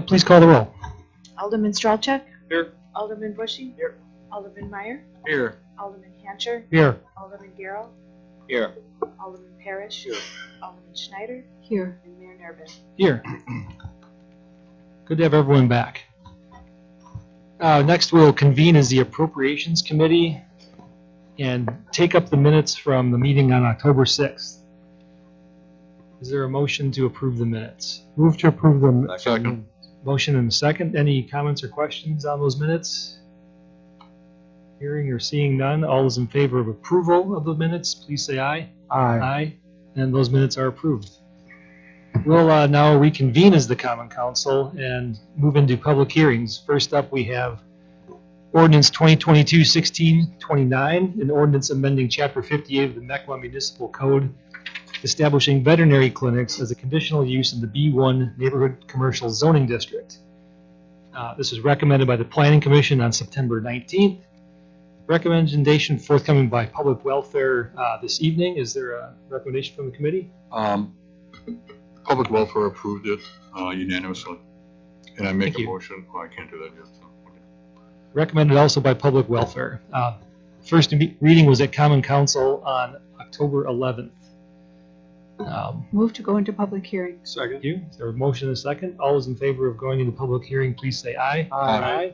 Please call the roll. Alderman Stralchuk? Here. Alderman Bushy? Here. Alderman Meyer? Here. Alderman Hancher? Here. Alderman Garrow? Here. Alderman Parrish? Here. Alderman Schneider? Here. And Mayor Nervin. Here. Good to have everyone back. Next we'll convene as the Appropriations Committee and take up the minutes from the meeting on October 6th. Is there a motion to approve the minutes? Move to approve them. Second. Motion and a second. Any comments or questions on those minutes? Hearing or seeing none, all those in favor of approval of the minutes, please say aye. Aye. Aye. And those minutes are approved. We'll now reconvene as the Common Council and move into public hearings. First up, we have Ordinance 2022-1629, an ordinance amending Chapter 58 of the Mequon Municipal Code, establishing veterinary clinics as a conditional use in the B1 Neighborhood Commercial Zoning District. This was recommended by the Planning Commission on September 19th. Recommendation forthcoming by Public Welfare this evening. Is there a recommendation from the committee? Public Welfare approved it unanimously, and I make Thank a you. motion. Oh, I can't do that yet. So. Okay. Recommended also by Public Welfare. First reading was at Common Council on October 11th. Move to go into public hearing. Second. Thank you. Is there a motion and a second? All those in favor of going into public hearing, please say aye. Aye.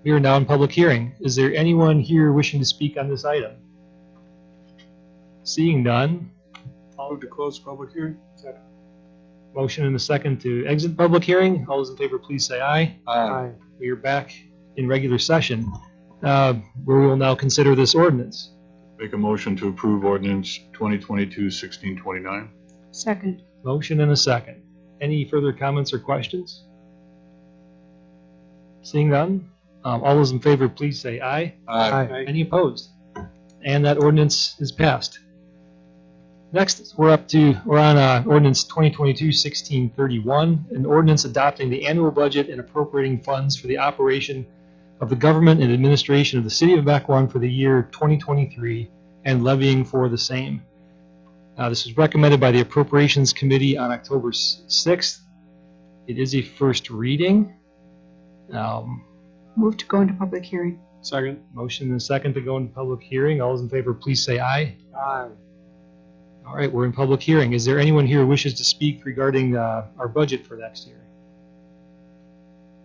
We are now in public hearing. Is there anyone here wishing to speak on this item? Seeing none. Move to close public hearing. Motion and a second to exit public hearing. All those in favor, please say aye. Aye. We are back in regular session, where we will now consider this ordinance. Make a motion to approve ordinance 2022-1629. Second. Motion and a second. Any further comments or questions? Seeing none. All those in favor, please say aye. Aye. Any opposed? And that ordinance is passed. Next, we're on ordinance 2022-1631, an ordinance adopting the annual budget and appropriating funds for the operation of the government and administration of the city of Mequon for the year 2023 and levying for the same. This was recommended by the Appropriations Committee on October 6th. It is a first reading. Move to go into public hearing. Second. Motion and a second to go into public hearing. All those in favor, please say aye. Aye. All right, we're in public hearing. Is there anyone here who wishes to speak regarding our budget for next year?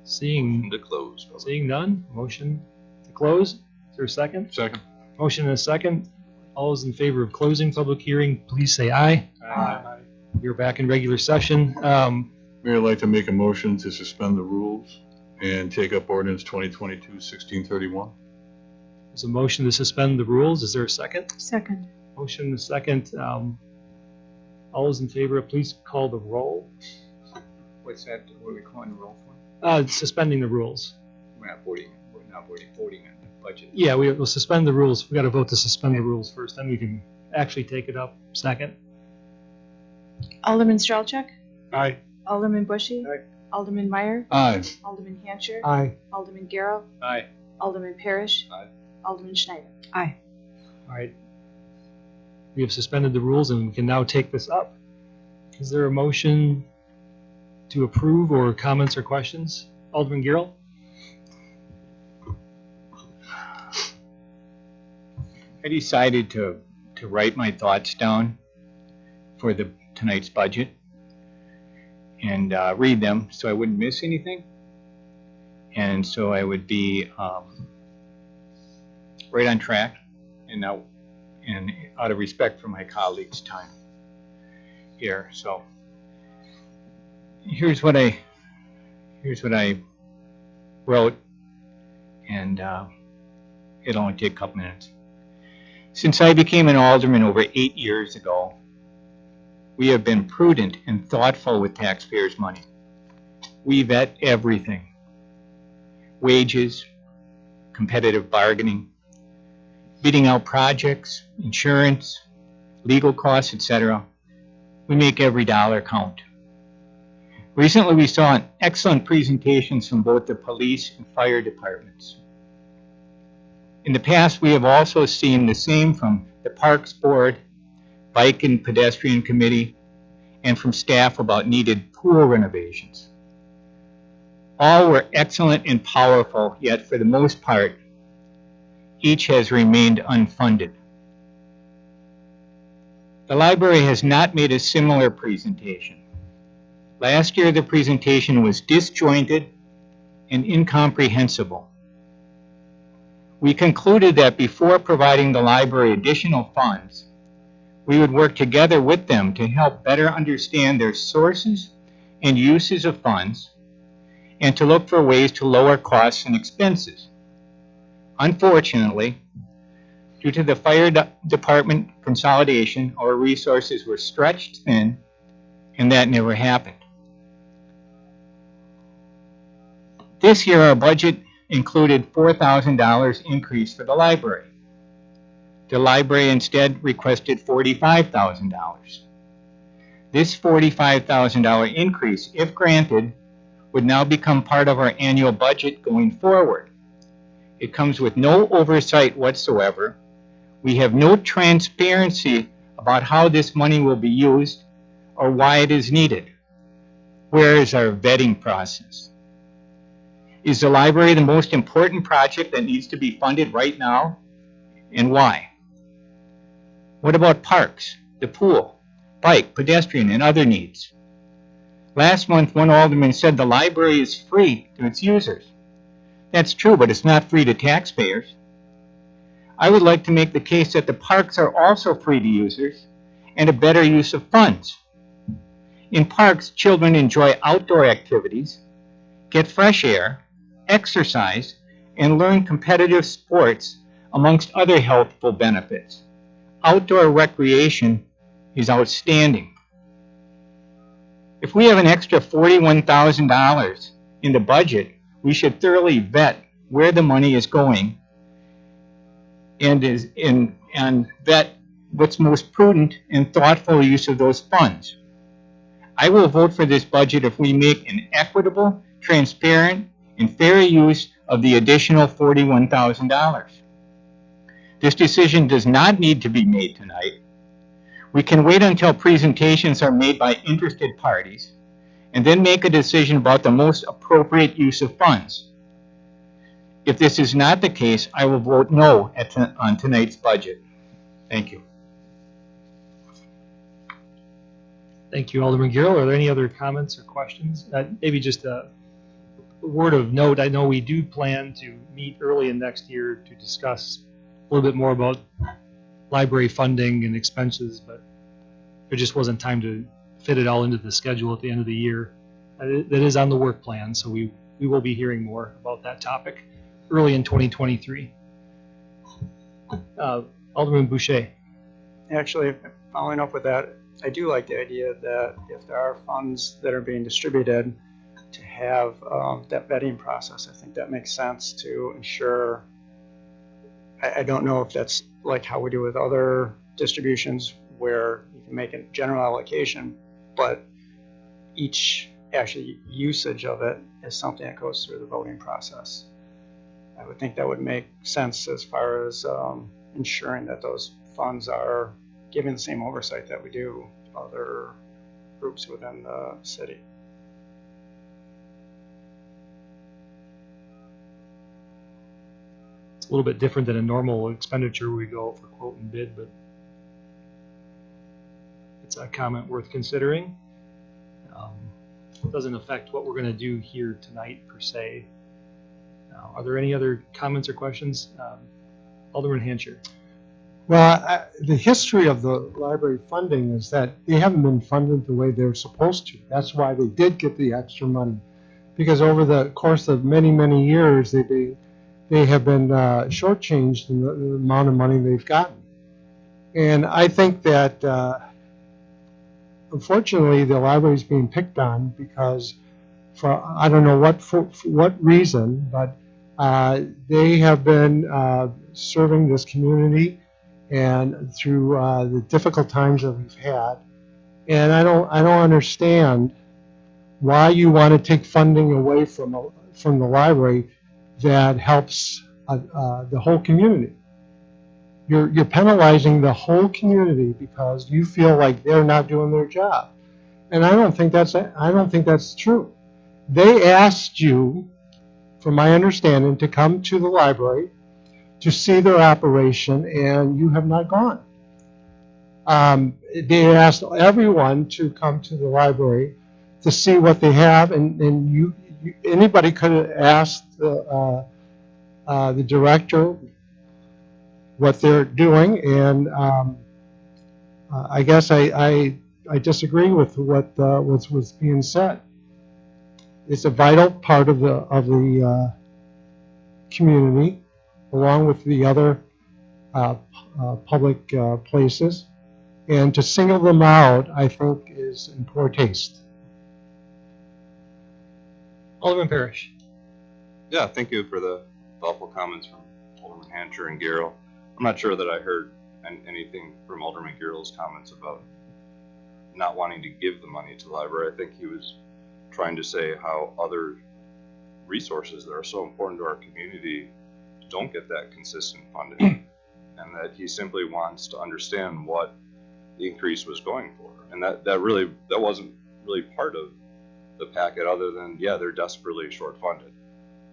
Seeing none, motion to close. Is there a second? Second. Motion and a second. All those in favor of closing public hearing, please say aye. Aye. We're back in regular session. Mayor, I'd like to make a motion to suspend the rules and take up ordinance 2022-1631. There's a motion to suspend the rules. Is there a second? Second. Motion and a second. All those in favor, please call the roll. What's that? What are we calling the roll for? Suspending the rules. We're not voting on the budget. Yeah, we'll suspend the rules. We got to vote to suspend the rules first, then we can actually take it up. Second. Alderman Stralchuk? Aye. Alderman Bushy? Aye. Alderman Meyer? Aye. Alderman Hancher? Aye. Alderman Garrow? Aye. Alderman Parrish? Aye. Alderman Schneider? Aye. All right. We have suspended the rules and we can now take this up. Is there a motion to approve or comments or questions? Alderman Garrow? I decided to write my thoughts down for tonight's budget and read them so I wouldn't miss anything. And so I would be right on track and out of respect for my colleagues' time here. So here's what I wrote, and it'll only take a couple minutes. Since I became an alderman over 8 years ago, we have been prudent and thoughtful with taxpayers' money. We vet everything: wages, competitive bargaining, bidding out projects, insurance, legal costs, etc. We make every dollar count. Recently, we saw excellent presentations from both the police and fire departments. In the past, we have also seen the same from the Parks Board, Bike and Pedestrian Committee, and from staff about needed pool renovations. All were excellent and powerful, yet for the most part, each has remained unfunded. The library has not made a similar presentation. Last year, the presentation was disjointed and incomprehensible. We concluded that before providing the library additional funds, we would work together with them to help better understand their sources and uses of funds, and to look for ways to lower costs and expenses. Unfortunately, due to the fire department consolidation, our resources were stretched thin, and that never happened. This year, our budget included $4,000 increase for the library. The library instead requested $45,000. This $45,000 increase, if granted, would now become part of our annual budget going forward. It comes with no oversight whatsoever. We have no transparency about how this money will be used or why it is needed. Where is our vetting process? Is the library the most important project that needs to be funded right now, and why? What about parks, the pool, bike, pedestrian, and other needs? Last month, one alderman said the library is free to its users. That's true, but it's not free to taxpayers. I would like to make the case that the parks are also free to users and a better use of funds. In parks, children enjoy outdoor activities, get fresh air, exercise, and learn competitive sports, amongst other healthful benefits. Outdoor recreation is outstanding. If we have an extra $41,000 in the budget, we should thoroughly vet where the money is going and vet what's most prudent and thoughtful use of those funds. I will vote for this budget if we make an equitable, transparent, and fair use of the additional $41,000. This decision does not need to be made tonight. We can wait until presentations are made by interested parties and then make a decision about the most appropriate use of funds. If this is not the case, I will vote no on tonight's budget. Thank you. Thank you, Alderman Garrell. Are there any other comments or questions? Maybe just a word of note. I know we do plan to meet early in next year to discuss a little bit more about library funding and expenses, but there just wasn't time to fit it all into the schedule at the end of the year. That is on the work plan, so we will be hearing more about that topic early in 2023. Alderman Boucher. Actually, following up with that, I do like the idea that if there are funds that are being distributed, to have that vetting process. I think that makes sense to ensure. I don't know if that's like how we do with other distributions where you can make a general allocation, but each actually usage of it is something that goes through the voting process. I would think that would make sense as far as ensuring that those funds are given the same oversight that we do other groups within the city. It's a little bit different than a normal expenditure where we go for quote and bid, but it's a comment worth considering. It doesn't affect what we're going to do here tonight per se. Are there any other comments or questions? Alderman Hancher. Well, the history of the library funding is that they haven't been funded the way they're supposed to. That's why they did get the extra money, because over the course of many, many years, they have been shortchanged in the amount of money they've gotten. And I think that, unfortunately, the library is being picked on because, for I don't know what reason, but they have been serving this community and through the difficult times that we've had. And I don't understand why you want to take funding away from the library that helps the whole community. You're penalizing the whole community because you feel like they're not doing their job, and I don't think that's true. they asked you, from my understanding, to come to the library to see their operation, and you have not gone. They asked everyone to come to the library to see what they have, and anybody could have asked the director what they're doing, and I guess I disagree with what was being said. It's a vital part of the community, along with the other public places, and to single them out, I think, is in poor taste. Alderman Parrish. Yeah, thank you for the thoughtful comments from Alderman Hancher and Garrow. I'm not sure that I heard anything from Alderman Garrow's comments about not wanting to give the money to the library. I think he was trying to say how other resources that are so important to our community don't get that consistent funding, and that he simply wants to understand what the increase was going for. And that wasn't really part of the packet, other than, yeah, they're desperately short funded.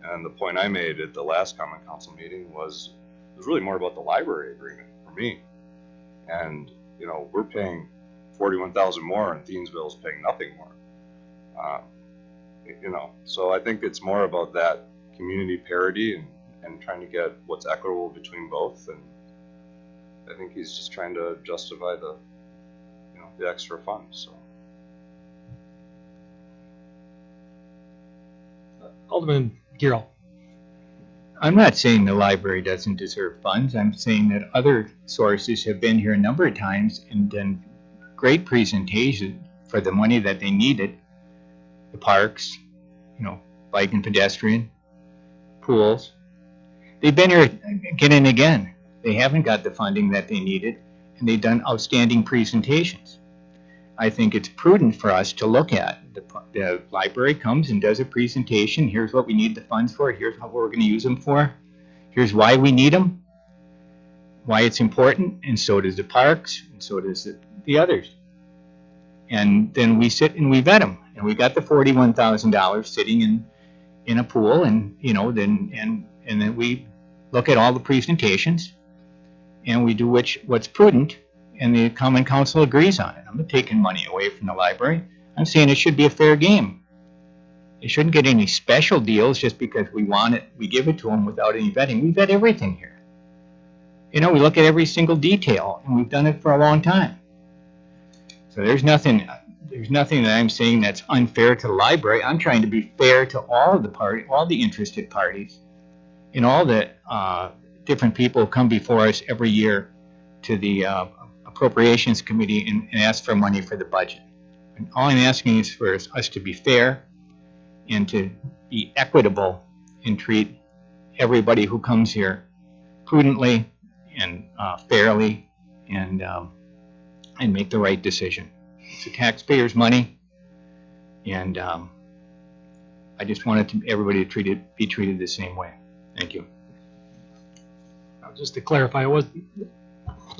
And the point I made at the last common council meeting was really more about the library agreement for me. And we're paying $41,000 more, and Thiensville's paying nothing more. So I think it's more about that community parity and trying to get what's equitable between both. And I think he's just trying to justify the extra funds. So. Alderman Garrow. I'm not saying the library doesn't deserve funds. I'm saying that other sources have been here a number of times and done great presentation for the money that they needed. The parks, bike and pedestrian, pools. They've been here again and again. They haven't got the funding that they needed, and they've done outstanding presentations. I think it's prudent for us to look at. The library comes and does a presentation. Here's what we need the funds for. Here's what we're going to use them for. Here's why we need them, why it's important, and so does the parks, and so does the others. And then we sit and we vet them. And we got the $41,000 sitting in a pool, and then we look at all the presentations, and we do what's prudent, and the Common Council agrees on it. I'm not taking money away from the library. I'm saying it should be a fair game. They shouldn't get any special deals just because we want it. We give it to them without any vetting. We vet everything here. We look at every single detail, and we've done it for a long time. So there's nothing that I'm saying that's unfair to the library. I'm trying to be fair to all the interested parties, and all the different people who come before us every year to the Appropriations Committee and ask for money for the budget. And all I'm asking is for us to be fair and to be equitable and treat everybody who comes here prudently and fairly, and make the right decision. It's the taxpayers' money, and I just wanted everybody to be treated the same way. Thank you. Just to clarify, it was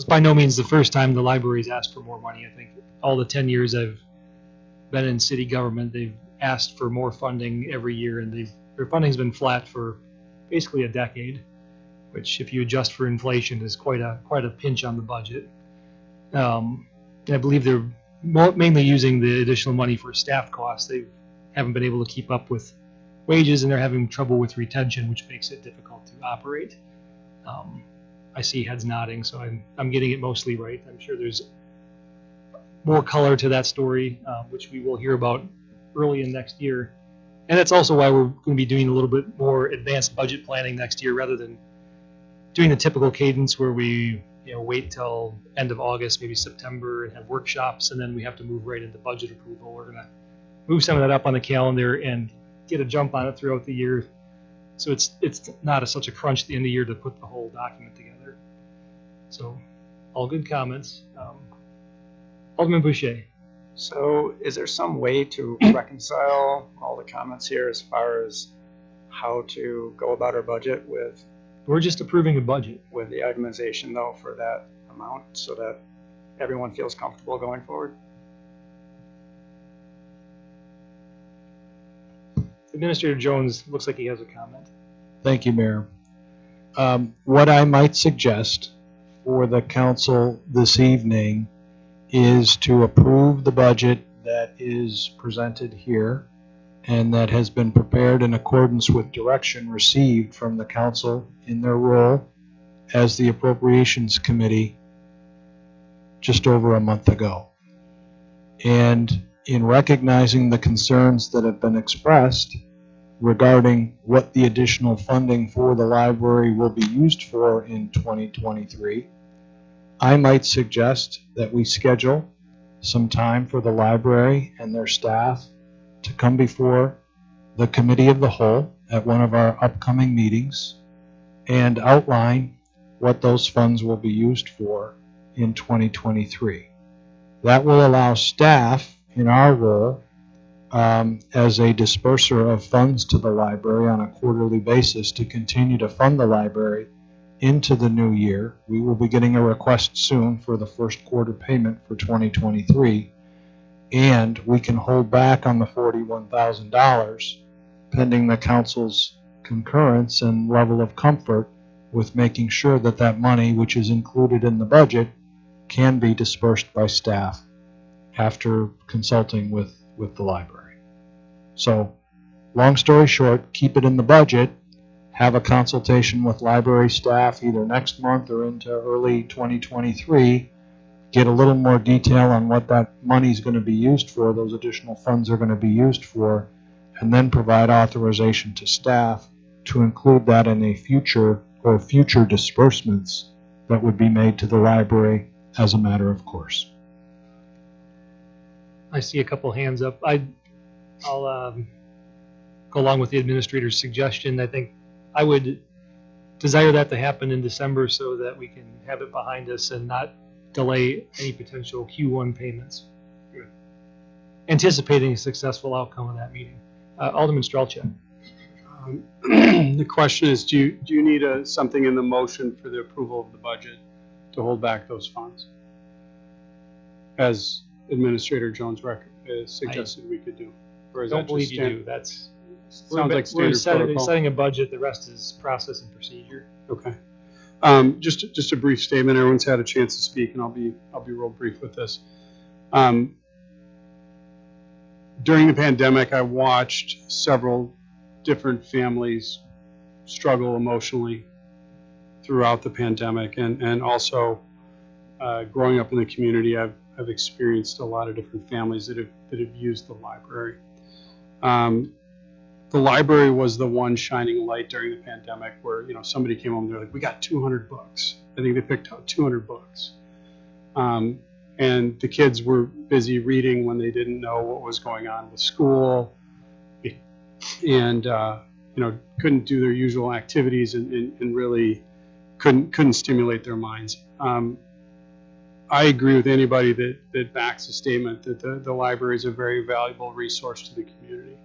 by no means the first time the library's asked for more money. I think all the 10 years I've been in city government, they've asked for more funding every year, and their funding's been flat for basically a decade, which, if you adjust for inflation, is quite a pinch on the budget. And I believe they're mainly using the additional money for staff costs. They haven't been able to keep up with wages, and they're having trouble with retention, which makes it difficult to operate. I see heads nodding, so I'm getting it mostly right. I'm sure there's more color to that story, which we will hear about early in next year. And that's also why we're going to be doing a little bit more advanced budget planning next year, rather than doing the typical cadence where we wait till end of August, maybe September, and have workshops, and then we have to move right into budget approval. We're going to move some of that up on the calendar and get a jump on it throughout the year, so it's not such a crunch at the end of the year to put the whole document together. So, all good comments. Alderman Boucher. So is there some way to reconcile all the comments here as far as how to go about our budget with We're just approving a budget. the itemization, though, for that amount, so that everyone feels comfortable going forward? Administrator Jones looks like he has a comment. Thank you, Mayor. What I might suggest for the council this evening is to approve the budget that is presented here and that has been prepared in accordance with direction received from the council in their role as the Appropriations Committee just over a month ago. And in recognizing the concerns that have been expressed regarding what the additional funding for the library will be used for in 2023, I might suggest that we schedule some time for the library and their staff to come before the Committee of the Whole at one of our upcoming meetings and outline what those funds will be used for in 2023. That will allow staff in our role as a disperser of funds to the library on a quarterly basis to continue to fund the library into the new year. We will be getting a request soon for the first quarter payment for 2023, and we can hold back on the $41,000 pending the council's concurrence and level of comfort with making sure that that money, which is included in the budget, can be dispersed by staff after consulting with the library. So, long story short, keep it in the budget, have a consultation with library staff either next month or into early 2023, get a little more detail on what that money is going to be used for, those additional funds are going to be used for, and then provide authorization to staff to include that in a future disbursements that would be made to the library as a matter of course. I see a couple hands up. I'll go along with the administrator's suggestion. I think I would desire that to happen in December so that we can have it behind us and not delay any potential Q1 payments. Good. Anticipating a successful outcome of that meeting. Alderman Strelchak. The question is, do you need something in the motion for the approval of the budget to hold back those funds, as Administrator Jones suggested we could do? Or is I don't that believe just you do. That's sounds like we're standard protocol? setting a budget. The rest is process and procedure. Okay. Just a brief statement. Everyone's had a chance to speak, and I'll be real brief with this. During the pandemic, I watched several different families struggle emotionally throughout the pandemic, and also growing up in the community, I've experienced a lot of different families that have used the library. The library was the one shining light during the pandemic where, somebody came home, they're like, we got 200 books. I think they picked out 200 books. And the kids were busy reading when they didn't know what was going on with school, and couldn't do their usual activities and really couldn't stimulate their minds. I agree with anybody that backs the statement that the library is a very valuable resource to the community.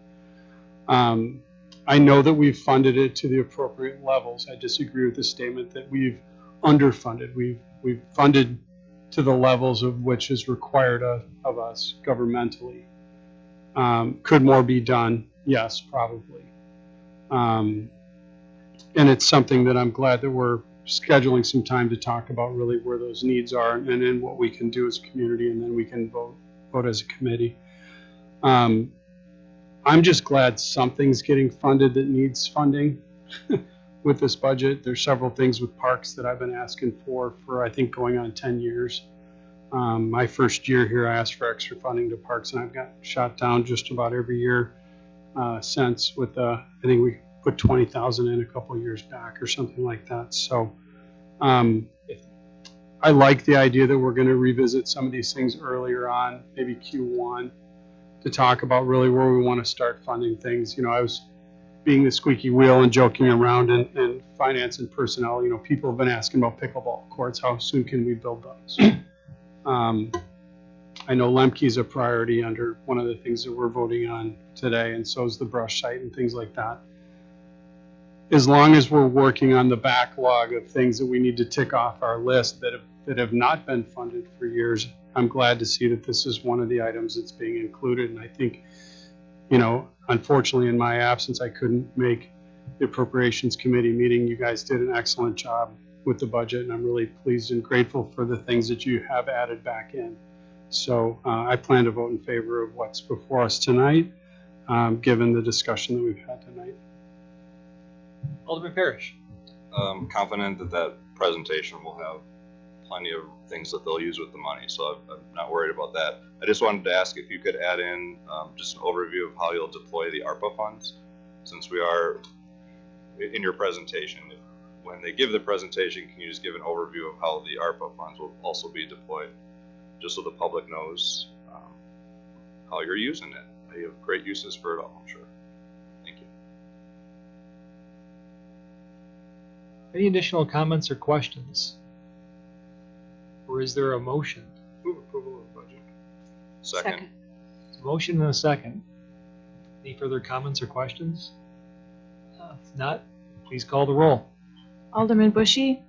I know that we've funded it to the appropriate levels. I disagree with the statement that we've underfunded. We've funded to the levels of which is required of us governmentally. Could more be done? Yes, probably. And it's something that I'm glad that we're scheduling some time to talk about really where those needs are and then what we can do as a community, and then we can vote as a committee. I'm just glad something's getting funded that needs funding with this budget. There's several things with parks that I've been asking for I think going on 10 years. My first year here, I asked for extra funding to parks, and I've got shot down just about every year since with I think we put 20,000 in a couple years back or something like that. So I like the idea that we're going to revisit some of these things earlier on, maybe Q1, to talk about really where we want to start funding things. I was being the squeaky wheel and joking around in finance and personnel. People have been asking about pickleball courts. How soon can we build those? I know Lemke is a priority under one of the things that we're voting on today, and so is the brush site and things like that. As long as we're working on the backlog of things that we need to tick off our list that have not been funded for years, I'm glad to see that this is one of the items that's being included. And I think Unfortunately, in my absence, I couldn't make the Appropriations Committee meeting. You guys did an excellent job with the budget, and I'm really pleased and grateful for the things that you have added back in. So I plan to vote in favor of what's before us tonight, given the discussion that we've had tonight. Alderman Parrish. Confident that that presentation will have plenty of things that they'll use with the money, so I'm not worried about that. I just wanted to ask if you could add in just an overview of how you'll deploy the ARPA funds, since we are in your presentation. When they give the presentation, can you just give an overview of how the ARPA funds will also be deployed, just so the public knows how you're using it? You have great uses for it all, I'm sure. Thank you. Any additional comments or questions? Or is there a motion? Move approval of the budget. Second. A motion and a second. Any further comments or questions? If not, please call the roll. Alderman Bushy.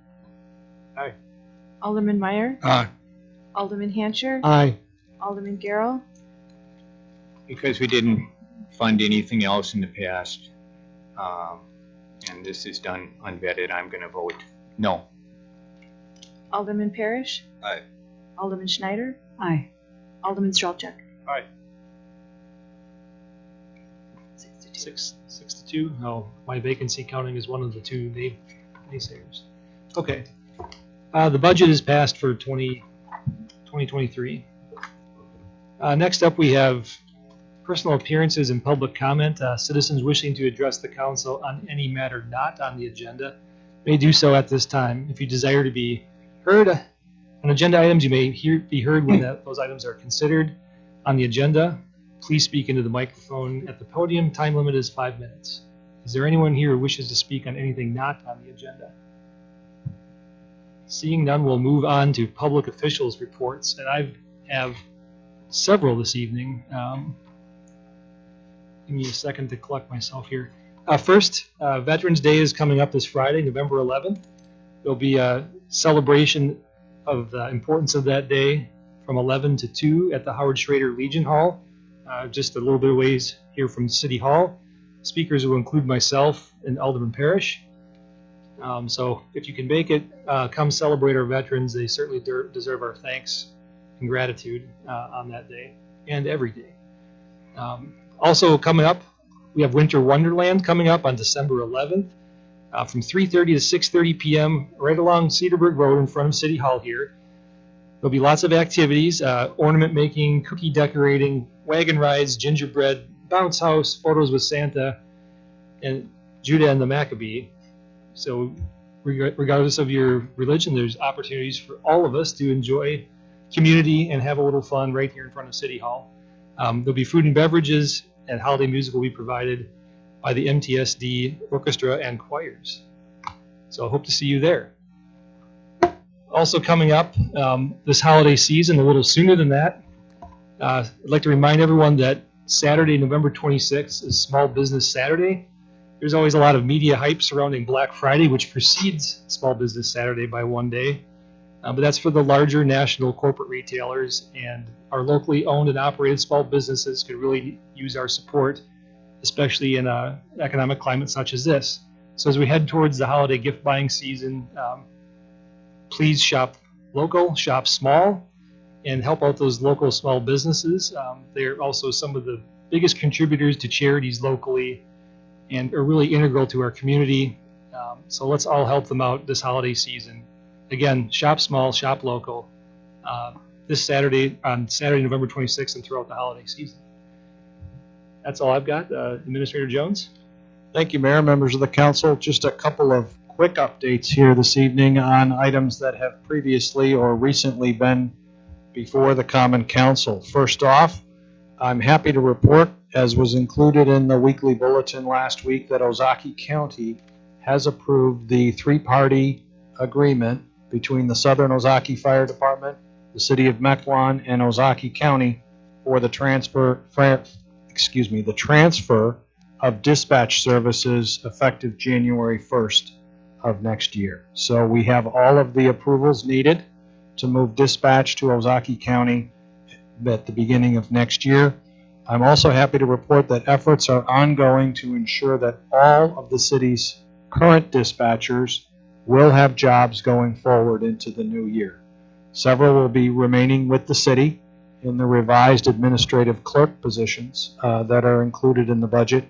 Aye. Alderman Meyer. Aye. Alderman Hancher. Aye. Alderman Garrow. Because we didn't fund anything else in the past, and this is done unvetted, I'm going to vote no. Alderman Parrish. Aye. Alderman Schneider. Aye. Alderman Strelchuk. Aye. 6-2. 6-2. No, my vacancy counting is one of the two naysayers. Okay. The budget is passed for 2023. Next up, we have personal appearances and public comment. Citizens wishing to address the council on any matter not on the agenda may do so at this time. If you desire to be heard on agenda items, you may be heard when those items are considered on the agenda. Please speak into the microphone at the podium. Time limit is 5 minutes. Is there anyone here who wishes to speak on anything not on the agenda? Seeing none, we'll move on to public officials reports, and I have several this evening. Give me a second to collect myself here. First, Veterans Day is coming up this Friday, November 11th. There'll be a celebration of the importance of that day from 11 to 2 at the Howard Schrader Legion Hall, just a little bit of ways here from City Hall. Speakers will include myself and Alderman Parrish. So if you can make it, come celebrate our veterans. They certainly deserve our thanks and gratitude on that day and every day. Also coming up, we have Winter Wonderland coming up on December 11th from 3:30 to 6:30 p.m. right along Cedarburg Road in front of City Hall here. There'll be lots of activities, ornament making, cookie decorating, wagon rides, gingerbread, bounce house, photos with Santa, and Judah and the Maccabee. So regardless of your religion, there's opportunities for all of us to enjoy community and have a little fun right here in front of City Hall. There'll be food and beverages, and holiday music will be provided by the MTSD Orchestra and choirs. So I hope to see you there. Also coming up this holiday season, a little sooner than that, I'd like to remind everyone that Saturday, November 26th is Small Business Saturday. There's always a lot of media hype surrounding Black Friday, which precedes Small Business Saturday by one day. But that's for the larger national corporate retailers, and our locally owned and operated small businesses could really use our support, especially in an economic climate such as this. So as we head towards the holiday gift buying season, please shop local, shop small, and help out those local small businesses. They're also some of the biggest contributors to charities locally and are really integral to our community. So let's all help them out this holiday season. Again, shop small, shop local, this Saturday, on Saturday, November 26th, and throughout the holiday season. That's all I've got. Administrator Jones? Thank you, Mayor, members of the council. Just a couple of quick updates here this evening on items that have previously or recently been before the Common Council. First off, I'm happy to report, as was included in the weekly bulletin last week, that Ozaukee County has approved the three-party agreement between the Southern Ozaukee Fire Department, the City of Mequon, and Ozaukee County for the transfer of dispatch services effective January 1st of next year. So we have all of the approvals needed to move dispatch to Ozaukee County at the beginning of next year. I'm also happy to report that efforts are ongoing to ensure that all of the city's current dispatchers will have jobs going forward into the new year. Several will be remaining with the city in the revised administrative clerk positions that are included in the budget,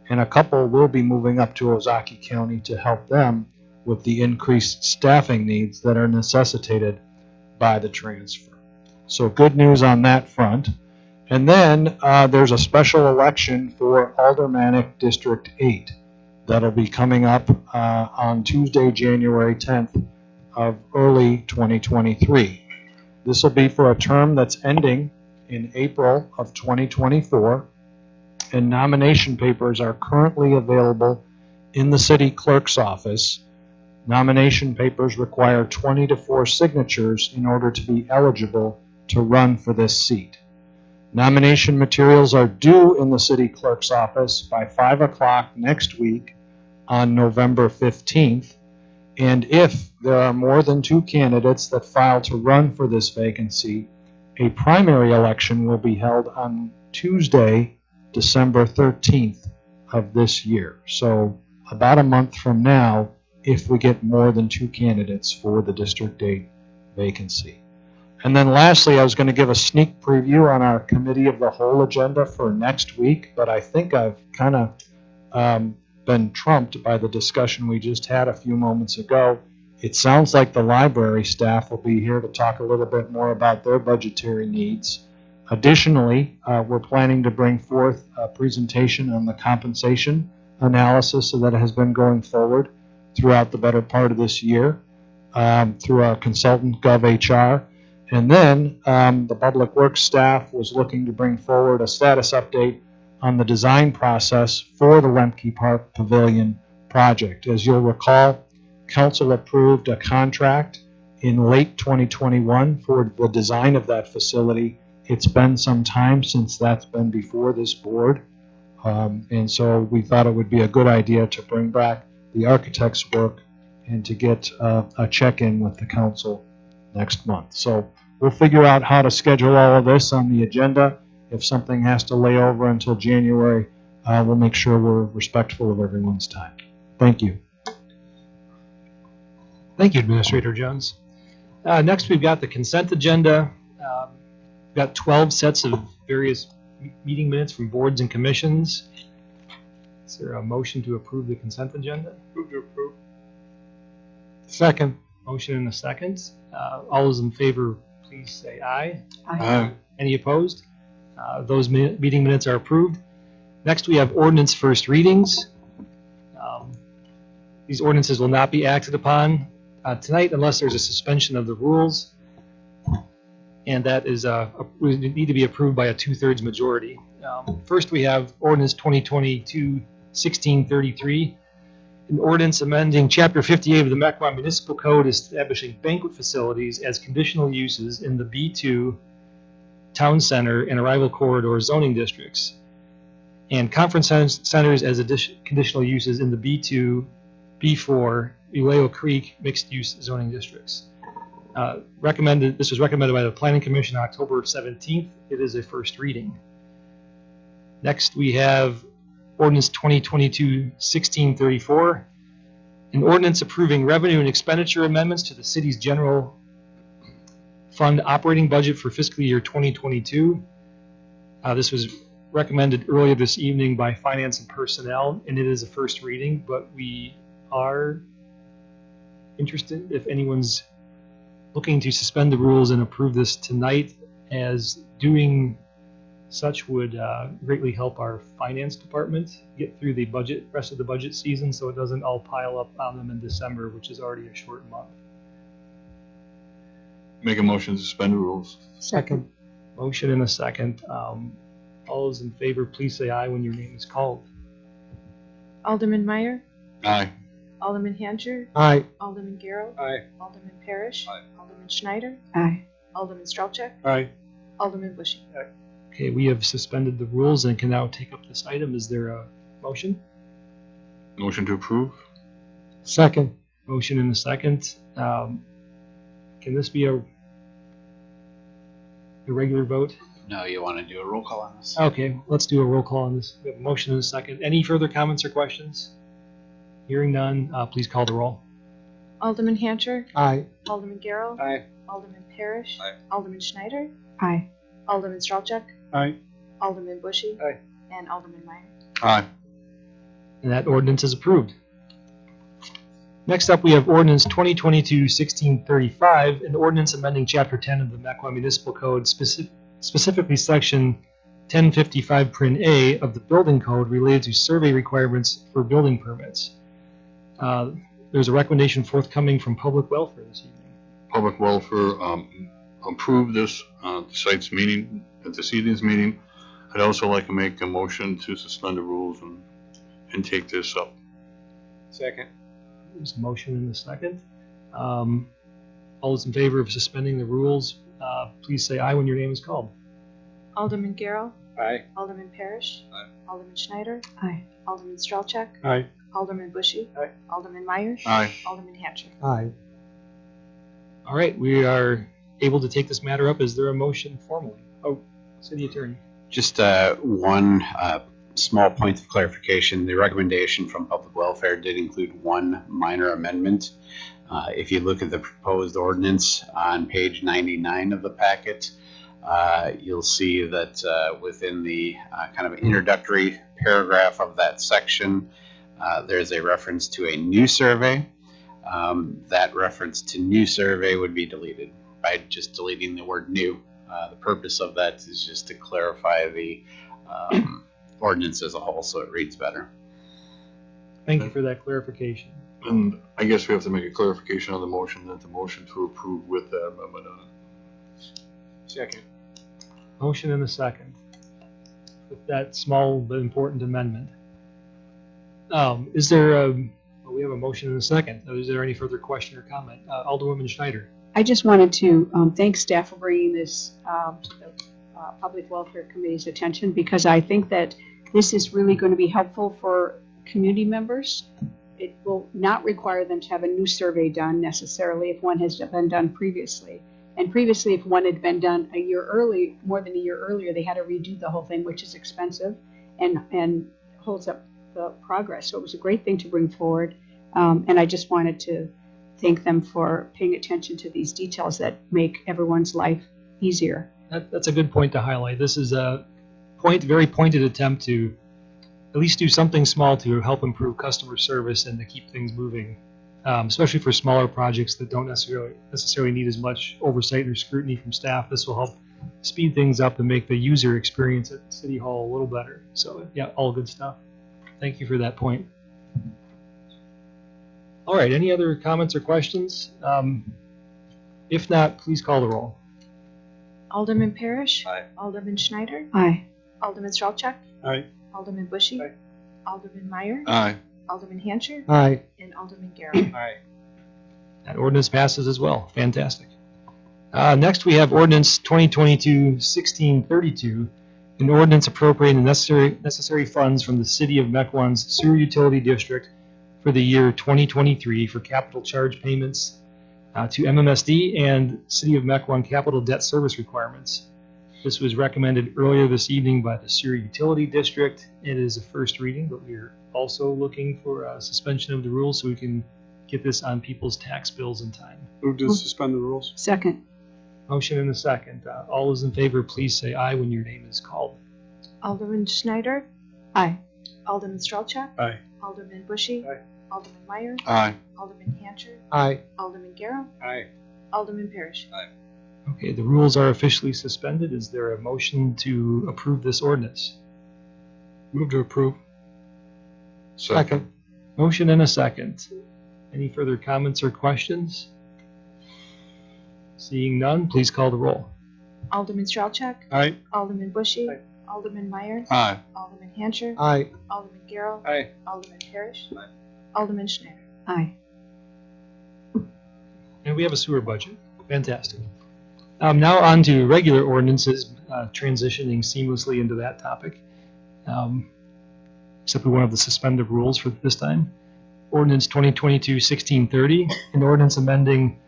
and a couple will be moving up to Ozaukee County to help them with the increased staffing needs that are necessitated by the transfer. So good news on that front. And then there's a special election for Aldermanic District 8 that'll be coming up on Tuesday, January 10th of early 2023. This will be for a term that's ending in April of 2024, and nomination papers are currently available in the city clerk's office. Nomination papers require 20 to 4 signatures in order to be eligible to run for this seat. Nomination materials are due in the city clerk's office by 5 o'clock next week on November 15th. And if there are more than 2 candidates that file to run for this vacancy, a primary election will be held on Tuesday, December 13th of this year. So about a month from now, if we get more than 2 candidates for the District 8 vacancy. And then lastly, I was going to give a sneak preview on our Committee of the Whole agenda for next week, but I think I've kind of been trumped by the discussion we just had a few moments ago. It sounds like the library staff will be here to talk a little bit more about their budgetary needs. Additionally, we're planning to bring forth a presentation on the compensation analysis that has been going forward throughout the better part of this year through our consultant GovHR. And then the Public Works staff was looking to bring forward a status update on the design process for the Lemke Park Pavilion project. As you'll recall, Council approved a contract in late 2021 for the design of that facility. It's been some time since that's been before this board. And so we thought it would be a good idea to bring back the architect's work and to get a check-in with the council next month. So we'll figure out how to schedule all of this on the agenda. If something has to lay over until January, we'll make sure we're respectful of everyone's time. Thank you. Thank you, Administrator Jones. Next, we've got the consent agenda. We've got 12 sets of various meeting minutes from boards and commissions. Is there a motion to approve the consent agenda? Move to approve. Second. Motion and a second. All those in favor, please say aye. Aye. Any opposed? Those meeting minutes are approved. Next, we have ordinance first readings. These ordinances will not be acted upon tonight unless there's a suspension of the rules, and that is would need to be approved by a 2/3 majority. First, we have ordinance 2022-1633, an ordinance amending Chapter 58 of the Mequon Municipal Code establishing banquet facilities as conditional uses in the B2 Town Center and Arrival Corridor zoning districts, and conference centers as conditional uses in the B2, B4, Uleo Creek mixed-use zoning districts. This was recommended by the Planning Commission on October 17th. It is a first reading. Next, we have ordinance 2022-1634, an ordinance approving revenue and expenditure amendments to the city's general fund operating budget for fiscal year 2022. This was recommended earlier this evening by Finance and Personnel, and it is a first reading, but we are interested if anyone's looking to suspend the rules and approve this tonight, as doing such would greatly help our finance department get through the rest of the budget season, so it doesn't all pile up on them in December, which is already a short month. Make a motion to suspend the rules. Second. Motion and a second. All those in favor, please say aye when your name is called. Alderman Meyer, Aye. Alderman Hancher, Aye. Alderman Garrow, Aye. Alderman Parrish, Aye. Alderman Schneider, Aye. Alderman Strelchak, Aye. Alderman Bushing. Okay, we have suspended the rules and can now take up this item. Is there a motion? Motion to approve? Second. Motion and a second. Can this be a regular vote? No, you want to do a roll call on this? Okay, let's do a roll call on this. We have a motion and a second. Any further comments or questions? Hearing none, please call the roll. Alderman Hancher, Aye. Alderman Garrow, Aye. Alderman Parrish, Aye. Alderman Schneider, Aye. Alderman Strelchuk, Aye. Alderman Bushy, Aye. and Alderman Meyer. Aye. And that ordinance is approved. Next up, we have ordinance 2022-1635, an ordinance amending Chapter 10 of the Mequon Municipal Code, specifically Section 1055 Prin A of the Building Code related to survey requirements for building permits. There's a recommendation forthcoming from Public Welfare this evening. Public Welfare approved this site's meeting, at this evening's meeting. I'd also like to make a motion to suspend the rules and take this up. Second. There's a motion and a second. All those in favor of suspending the rules, please say aye when your name is called. Alderman Garrow, Aye. Alderman Parrish, Aye. Alderman Schneider, Aye. Alderman Strelchuk, Aye. Alderman Bushy, Aye. Alderman Meyer, Aye. Alderman Hancher. Aye. All right, we are able to take this matter up. Is there a motion formally? Oh, City Attorney. Just one small point of clarification. The recommendation from Public Welfare did include one minor amendment. If you look at the proposed ordinance on page 99 of the packet, you'll see that within the kind of introductory paragraph of that section, there's a reference to a new survey. That reference to new survey would be deleted by just deleting the word new. The purpose of that is just to clarify the ordinance as a whole so it reads better. Thank you for that clarification. And I guess we have to make a clarification on the motion, that the motion to approve with that amendment on it. Second. Motion and a second with that small but important amendment. Is there we have a motion and a second. Is there any further question or comment? Alderwoman Schneider. I just wanted to thank staff for bringing this to the Public Welfare Committee's attention, because I think that this is really going to be helpful for community members. It will not require them to have a new survey done necessarily if one has been done previously. And previously, if one had been done a year early, more than a year earlier, they had to redo the whole thing, which is expensive and holds up the progress. So it was a great thing to bring forward. And I just wanted to thank them for paying attention to these details that make everyone's life easier. That's a good point to highlight. This is a very pointed attempt to at least do something small to help improve customer service and to keep things moving, especially for smaller projects that don't necessarily need as much oversight or scrutiny from staff. This will help speed things up and make the user experience at City Hall a little better. So yeah, all good stuff. Thank you for that point. All right, any other comments or questions? If not, please call the roll. Alderman Parrish, Aye. Alderman Schneider, Aye. Alderman Strelchuk, Aye. Alderman Bushy, Aye. Alderman Meyer, Aye. Alderman Hancher, Aye. and Alderman Garrow. Aye. That ordinance passes as well. Fantastic. Next, we have ordinance 2022-1632, an ordinance appropriating necessary funds from the City of Mequon's Sewer Utility District for the year 2023 for capital charge payments to MMSD and City of Mequon capital debt service requirements. This was recommended earlier this evening by the Sewer Utility District. It is a first reading, but we are also looking for a suspension of the rules so we can get this on people's tax bills in time. Move to suspend the rules. Second. Motion and a second. All those in favor, please say aye when your name is called. Alderman Schneider, Aye. Alderman Strelchuk, Aye. Alderman Bushy, Aye. Alderman Meyer, Aye. Alderman Hancher, Aye. Alderman Garrow, Aye. Alderman Parrish. Okay, the rules are officially suspended. Is there a motion to approve this ordinance? Move to approve. Second. Motion and a second. Any further comments or questions? Seeing none, please call the roll. Alderman Strelchuk, Aye. Alderman Bushy, Aye. Alderman Meyer, Aye. Alderman Hancher, Aye. Alderman Garrow, Aye. Alderman Parrish, Aye. Alderman Schneider. Aye. And we have a sewer budget. Fantastic. Now on to regular ordinances, transitioning seamlessly into that topic. Except we won't have the suspended rules for this time. Ordinance 2022-1630, an ordinance amending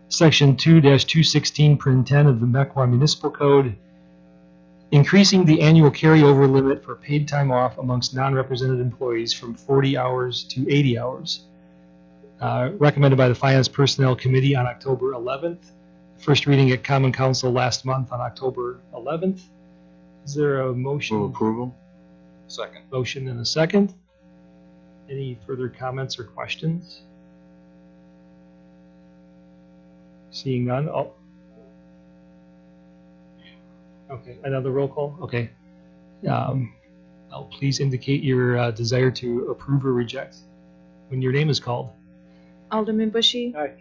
Section 2-216 Prin 10 of the Mequon Municipal Code increasing the annual carryover limit for paid time off amongst non-represented employees from 40 hours to 80 hours. Recommended by the Finance Personnel Committee on October 11th. First reading at Common Council last month on October 11th. Is there a motion? Move approval? Second. Motion and a second. Any further comments or questions? Seeing none. Okay, another roll call? Okay. Please indicate your desire to approve or reject when your name is called. Alderman Bushy. Aye.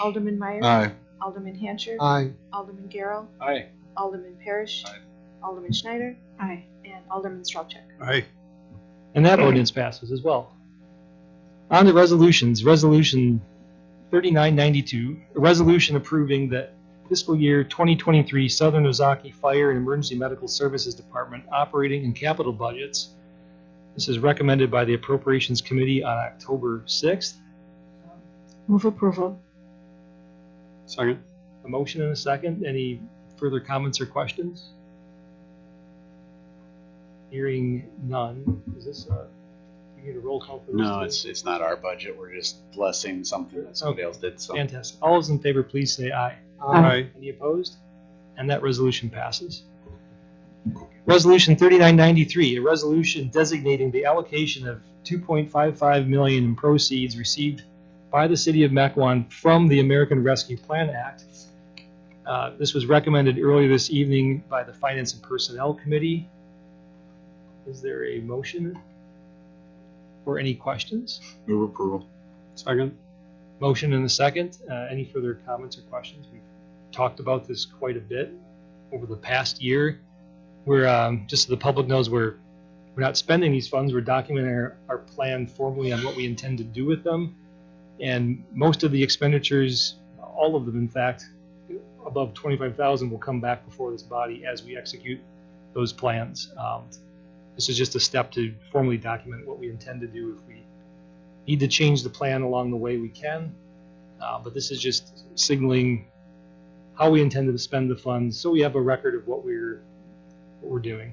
Alderman Meyer. Aye. Alderman Hancher. Aye. Alderman Garrell. Aye. Alderman Parrish. Aye. Alderman Schneider. Aye. And Alderman Strelchuk. Aye. And that ordinance passes as well. On to resolutions. Resolution 3992, a resolution approving the fiscal year 2023 Southern Ozaki Fire and Emergency Medical Services Department operating and capital budgets. This is recommended by the Appropriations Committee on October 6th. Move approval. Second. A motion and a second. Any further comments or questions? Hearing none. Is this you need a roll call for this? No, too? it's not our budget. We're just blessing something that somebody else did. So Fantastic. All those in favor, please say aye. Aye. Any opposed? And that resolution passes. Resolution 3993, a resolution designating the allocation of $2.55 million in proceeds received by the city of Mequon from the American Rescue Plan Act. This was recommended earlier this evening by the Finance and Personnel Committee. Is there a motion or any questions? Move approval? Second. Motion and a second. Any further comments or questions? We've talked about this quite a bit over the past year. We're, just so the public knows, we're not spending these funds. We're documenting our plan formally on what we intend to do with them. And most of the expenditures, all of them in fact, above 25,000 will come back before this body as we execute those plans. This is just a step to formally document what we intend to do. If we need to change the plan along the way, we can. But this is just signaling how we intend to spend the funds, so we have a record of what we're doing.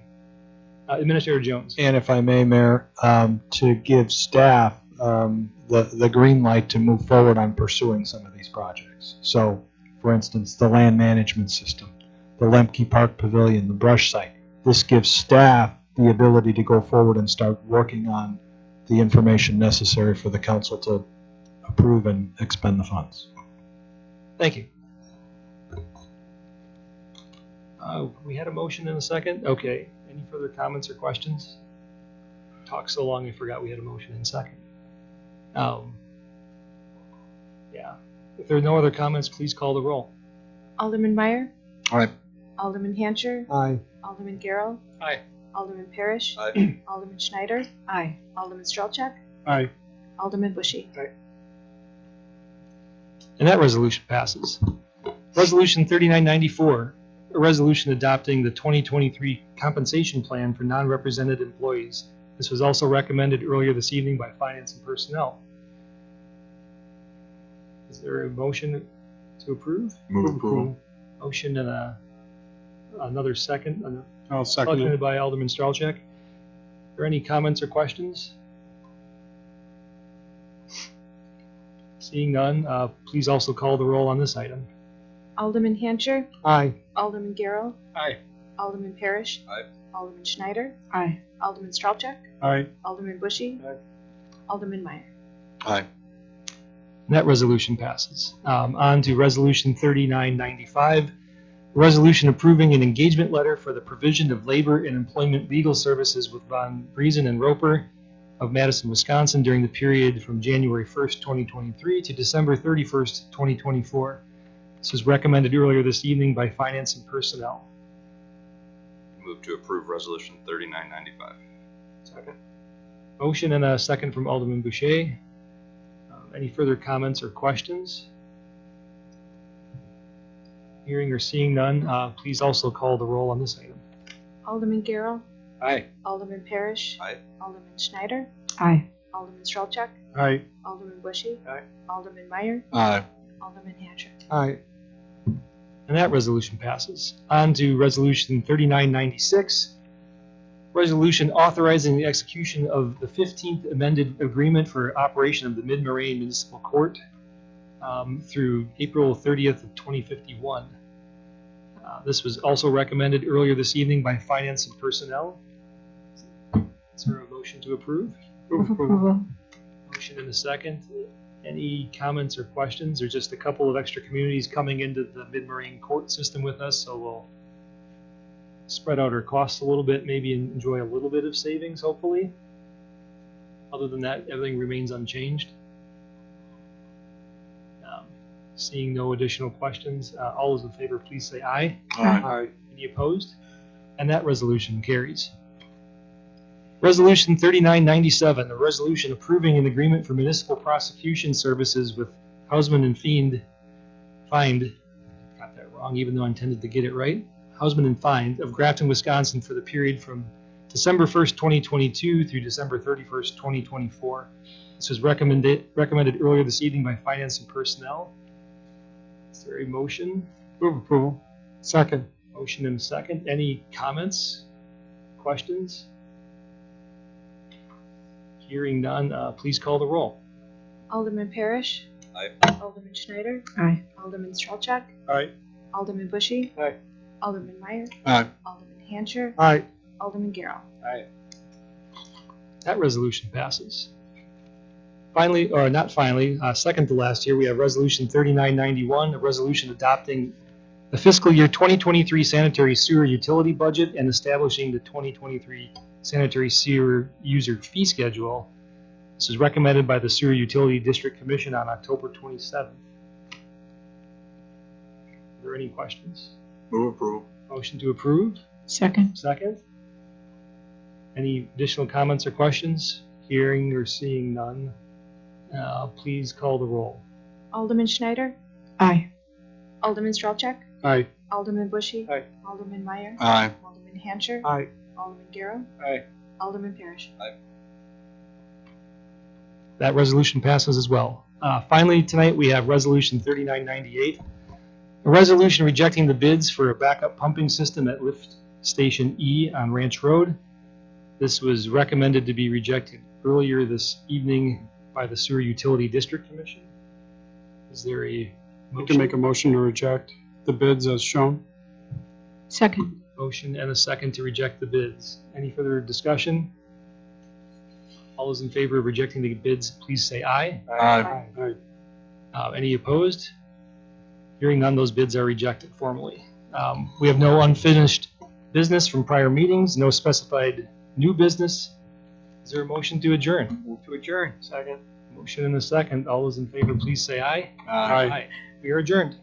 Administrator Jones. And if I may, Mayor, to give staff the green light to move forward on pursuing some of these projects. So, for instance, the land management system, the Lemke Park Pavilion, the brush site. This gives staff the ability to go forward and start working on the information necessary for the council to approve and expend the funds. Thank you. We had a motion in a second. Okay. Any further comments or questions? Talked so long I forgot we had a motion in a second. Yeah. If there are no other comments, please call the roll. Alderman Meyer. Aye. Alderman Hancher. Aye. Alderman Garrell. Aye. Alderman Parrish. Aye. Alderman Schneider. Aye. Alderman Strelchuk. Aye. Alderman Bushy. And that resolution passes. Resolution 3994, a resolution adopting the 2023 compensation plan for non-represented employees. This was also recommended earlier this evening by Finance and Personnel. Is there a motion to approve? Move approval? Motion and another second. I'll second Seconded it. by Alderman Strelchuk. Are there any comments or questions? Seeing none, please also call the roll on this item. Alderman Hancher. Aye. Alderman Garrell. Aye. Alderman Parrish. Aye. Alderman Schneider. Aye. Alderman Strelchuk. Aye. Alderman Bushy. Aye. Alderman Meyer. Aye. And that resolution passes. On to Resolution 3995, a resolution approving an engagement letter for the provision of labor and employment legal services with Von Briesen and Roper of Madison, Wisconsin during the period from January 1st, 2023 to December 31st, 2024. This was recommended earlier this evening by Finance and Personnel. Move to approve resolution 3995. Second. Motion and a second from Alderman Boucher. Any further comments or questions? Hearing or seeing none, please also call the roll on this item. Alderman Garrell. Aye. Alderman Parrish. Aye. Alderman Schneider. Aye. Alderman Strelchuk. Aye. Alderman Bushy. Aye. Alderman Meyer. Aye. Alderman Hancher. Aye. And And that resolution passes. On to Resolution 3996, resolution authorizing the execution of the 15th amended agreement for operation of the Mid-Moraine Municipal Court through April 30th of 2051. This was also recommended earlier this evening by Finance and Personnel. Is there a motion to approve? Move approval. Motion in a second. Any comments or questions? There's just a couple of extra communities coming into the Mid-Moraine court system with us, so we'll spread out our costs a little bit, maybe enjoy a little bit of savings, hopefully. Other than that, everything remains unchanged. Seeing no additional questions, all those in favor, please say aye. Aye. Any opposed? And that resolution carries. Resolution 3997, a resolution approving an agreement for municipal prosecution services with Hausman and Find, got that wrong even though I intended to get it right, Hausman and Find of Grafton, Wisconsin for the period from December 1st, 2022 through December 31st, 2024. This was recommended earlier this evening by Finance and Personnel. Is there a motion? Move approval. Second. Motion and a second. Any comments, questions? Hearing none, please call the roll. Alderman Parrish. Aye. Alderman Schneider. Aye. Alderman Strelchak. Aye. Alderman Bushy. Aye. Alderman Meyer. Aye. Alderman Hancher. Aye. Alderman Garrow. That resolution passes. Finally, or not finally, second to last year, we have Resolution 3991, a resolution adopting the fiscal year 2023 sanitary sewer utility budget and establishing the 2023 sanitary sewer user fee schedule. This is recommended by the Sewer Utility District Commission on October 27th. Are there any questions? Move approval. Motion to approve? Second. Second. Any additional comments or questions? Hearing or seeing none, please call the roll. Alderman Schneider. Aye. Alderman Strelchak. Aye. Alderman Bushy. Aye. Alderman Meyer. Aye. Alderman Hancher. Aye. Alderman Garrow. Aye. Alderman Parrish. That resolution passes as well. Finally, tonight we have Resolution 3998, a resolution rejecting the bids for a backup pumping system at Lift Station E on Ranch Road. This was recommended to be rejected earlier this evening by the Sewer Utility District Commission. Is there a You motion? can make a motion to reject the bids as shown. Second. Motion and a second to reject the bids. Any further discussion? All those in favor of rejecting the bids, please say aye. Aye. Aye. Any opposed? Hearing none, those bids are rejected formally. We have no unfinished business from prior meetings, no specified new business. Is there a motion to adjourn? Move to adjourn. Second. Motion and a second. All those in favor, please say aye. Aye. We are adjourned.